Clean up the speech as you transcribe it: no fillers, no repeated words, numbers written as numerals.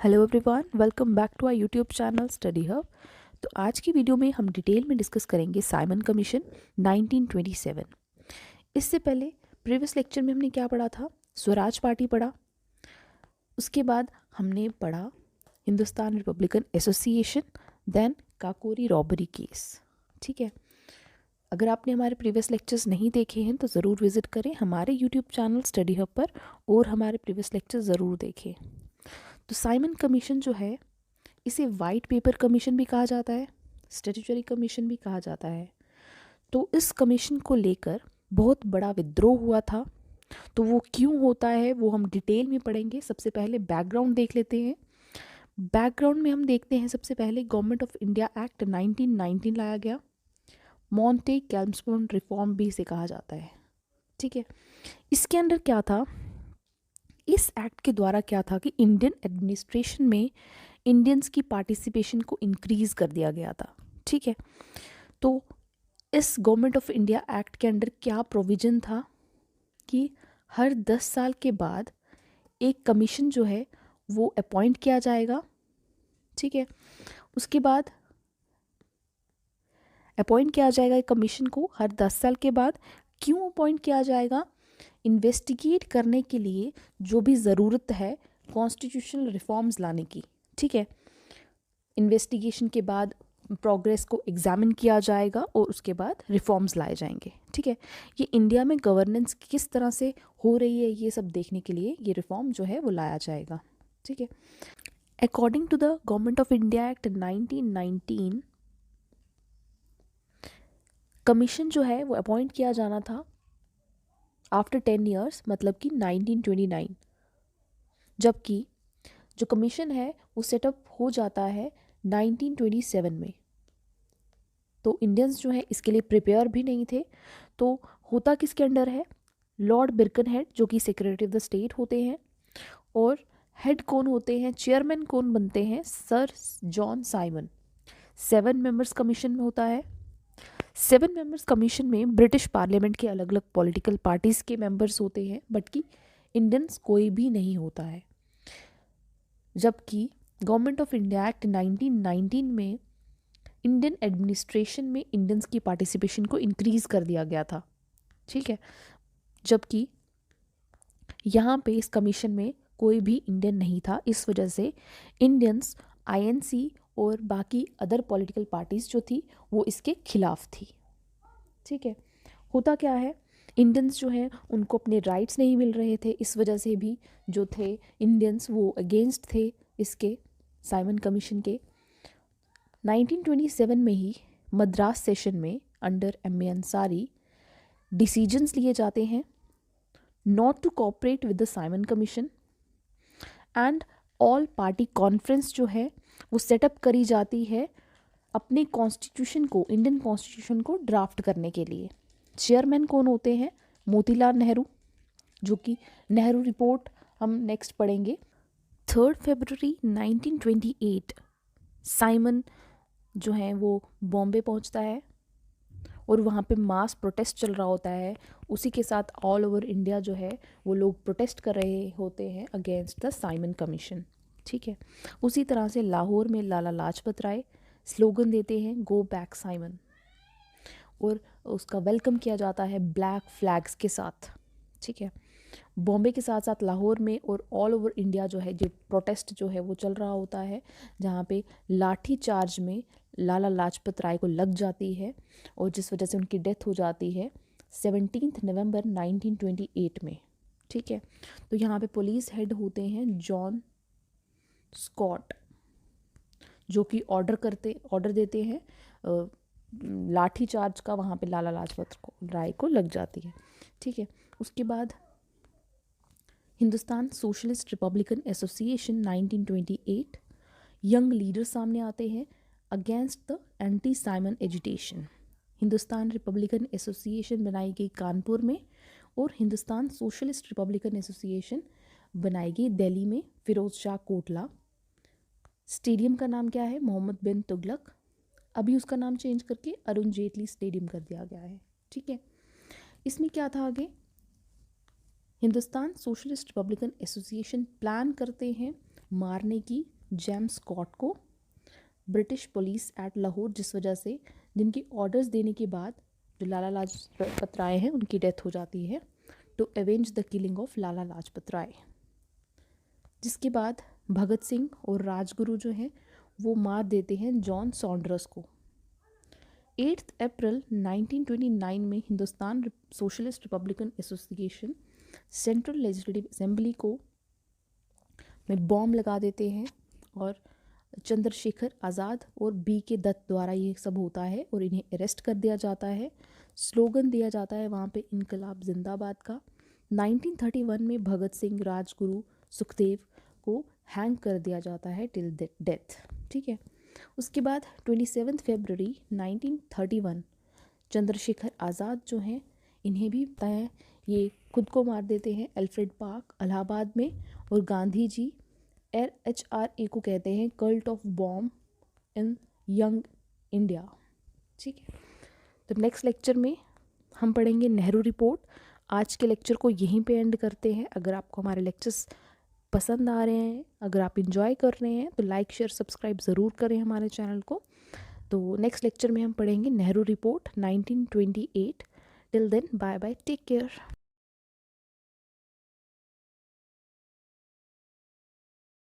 Hello everyone, welcome back to our YouTube channel study hub. तो आज की video में हम डिटेल में डिस्कस करेंगे साइमन कमीशन 1927। इससे पहले प्रीवियस लेक्चर में हमने क्या पढ़ा था? स्वराज पार्टी पढ़ा। उसके बाद हमने पढ़ा Hindustan Republican Association, then Kakori robbery case. ठीक है, अगर आपने हमारे प्रीवियस लेक्चर्स नहीं देखे हैं तो ज़रूर विजिट करें हमारे यूट्यूब चैनल स्टडी हब पर और हमारे प्रीवियस लेक्चर ज़रूर देखें। तो साइमन कमीशन जो है, इसे वाइट पेपर कमीशन भी कहा जाता है, स्टैट्यूटरी कमीशन भी कहा जाता है। तो इस कमीशन को लेकर बहुत बड़ा विद्रोह हुआ था। तो वो क्यों होता है वो हम डिटेल में पढ़ेंगे। सबसे पहले बैकग्राउंड देख लेते हैं। बैकग्राउंड में हम देखते हैं सबसे पहले गवर्नमेंट ऑफ इंडिया एक्ट 1919 लाया गया। मॉन्टे कैल्मस्बोर्न रिफॉर्म भी इसे कहा जाता है। ठीक है, इसके अंदर क्या था? इस एक्ट के द्वारा क्या था कि इंडियन एडमिनिस्ट्रेशन में इंडियंस की पार्टिसिपेशन को इंक्रीज कर दिया गया था। ठीक है, तो इस गवर्नमेंट ऑफ इंडिया एक्ट के अंडर क्या प्रोविजन था कि हर 10 साल के बाद एक कमीशन जो है वो अपॉइंट किया जाएगा। ठीक है, उसके बाद अपॉइंट किया जाएगा एक कमीशन को हर 10 साल के बाद। क्यों अपॉइंट किया जाएगा? इन्वेस्टिगेट करने के लिए जो भी ज़रूरत है कॉन्स्टिट्यूशनल रिफॉर्म्स लाने की। ठीक है, इन्वेस्टिगेशन के बाद प्रोग्रेस को एग्जामिन किया जाएगा और उसके बाद रिफॉर्म्स लाए जाएंगे। ठीक है, ये इंडिया में गवर्नेंस किस तरह से हो रही है ये सब देखने के लिए ये रिफॉर्म जो है वो लाया जाएगा। ठीक है, according to the Government of India Act 1919 commission जो है वो अपॉइंट किया जाना था आफ्टर 10 ईयर्स, मतलब कि 1929। जबकि जो कमीशन है वो सेटअप हो जाता है 1927 में। तो इंडियंस जो है इसके लिए प्रिपेयर भी नहीं थे। तो होता किसके अंडर है? लॉर्ड बिरकनहेड जो कि सेक्रेटरी ऑफ द स्टेट होते हैं। और हेड कौन होते हैं, चेयरमैन कौन बनते हैं? Sir John Simon. 7 members commission में होता है। 7 मेंबर्स कमीशन में ब्रिटिश पार्लियामेंट के अलग अलग पॉलिटिकल पार्टीज के मेंबर्स होते हैं, बट कि इंडियंस कोई भी नहीं होता है। जबकि गवर्नमेंट ऑफ इंडिया एक्ट 1919 में इंडियन एडमिनिस्ट्रेशन में इंडियंस की पार्टिसिपेशन को इंक्रीज कर दिया गया था। ठीक है, जबकि यहाँ पे इस कमीशन में कोई भी इंडियन नहीं था। इस वजह से इंडियंस आईएनसी और बाकी अदर पॉलिटिकल पार्टीज जो थी वो इसके खिलाफ थी। ठीक है, होता क्या है, इंडियंस जो हैं उनको अपने राइट्स नहीं मिल रहे थे। इस वजह से भी जो थे इंडियंस वो अगेंस्ट थे इसके साइमन कमीशन के। 1927 में ही मद्रास सेशन में अंडर एम.ए. अंसारी डिसीजंस लिए जाते हैं not to cooperate with the Simon Commission and all party conference जो है वो सेटअप करी जाती है अपने कॉन्स्टिट्यूशन को, इंडियन कॉन्स्टिट्यूशन को ड्राफ्ट करने के लिए। चेयरमैन कौन होते हैं? मोतीलाल नेहरू, जो कि नेहरू रिपोर्ट हम नेक्स्ट पढ़ेंगे। 3 फरवरी 1928 साइमन जो है वो बॉम्बे पहुंचता है और वहाँ पे मास प्रोटेस्ट चल रहा होता है। उसी के साथ ऑल ओवर इंडिया जो है वो लोग प्रोटेस्ट कर रहे होते हैं अगेंस्ट द साइमन कमीशन। ठीक है, उसी तरह से लाहौर में लाला लाजपत राय स्लोगन देते हैं गो बैक साइमन, और उसका वेलकम किया जाता है ब्लैक फ्लैग्स के साथ। ठीक है, बॉम्बे के साथ साथ लाहौर में और ऑल ओवर इंडिया जो है जो प्रोटेस्ट जो है वो चल रहा होता है, जहाँ पे लाठी चार्ज में लाला लाजपत राय को लग जाती है और जिस वजह से उनकी डेथ हो जाती है 17 नवंबर 1928 में। ठीक है, तो यहाँ पे पुलिस हेड होते हैं जॉन स्कॉट, जो कि ऑर्डर देते हैं लाठी चार्ज का, वहाँ पे लाला लाजपत राय को लग जाती है। ठीक है, उसके बाद Hindustan socialist Republican association 1928 young leader सामने आते हैं against the anti Simon agitation. Hindustan Republican association बनाई गई कानपुर में और हिंदुस्तान सोशलिस्ट रिपब्लिकन एसोसिएशन बनाई गई दिल्ली में फिरोज शाह कोटला। स्टेडियम का नाम क्या है? मोहम्मद बिन तुगलक। अभी उसका नाम चेंज करके अरुण जेटली स्टेडियम कर दिया गया है। ठीक है, इसमें क्या था आगे? Hindustan socialist Republican association plan करते हैं मारने की जेम्स स्कॉट को ब्रिटिश पुलिस एट लाहौर, जिस वजह से जिनकी ऑर्डर्स देने के बाद जो लाला लाजपत राय हैं उनकी डेथ हो जाती है, to avenge the killing of Lala Lajpat Rai. जिसके बाद भगत सिंह और राजगुरु जो हैं वो मार देते हैं जॉन सॉन्डर्स को। 8 अप्रैल 1929 में Hindustan socialist Republican association central legislative assembly को में बॉम्ब लगा देते हैं और चंद्रशेखर आज़ाद और बी के दत्त द्वारा ये सब होता है और इन्हें अरेस्ट कर दिया जाता है। स्लोगन दिया जाता है वहाँ पे इनकलाब जिंदाबाद का। 1931 में भगत सिंह, राजगुरु, सुखदेव को हैंग कर दिया जाता है टिल डेथ। ठीक है, उसके बाद 27 फरवरी 1931 चंद्रशेखर आज़ाद जो हैं इन्हें भी पता है ये खुद को मार देते हैं अल्फ्रेड पार्क इलाहाबाद में। और गांधी जी HRA को कहते हैं cult of bomb in young India. ठीक है, तो नेक्स्ट लेक्चर में हम पढ़ेंगे नेहरू रिपोर्ट। आज के लेक्चर को यहीं पे एंड करते हैं। अगर आपको हमारे लेक्चर्स पसंद आ रहे हैं, अगर आप इंजॉय कर रहे हैं तो लाइक शेयर सब्सक्राइब ज़रूर करें हमारे चैनल को। तो नेक्स्ट लेक्चर में हम पढ़ेंगे Nehru report 1928। Till then bye bye, take care.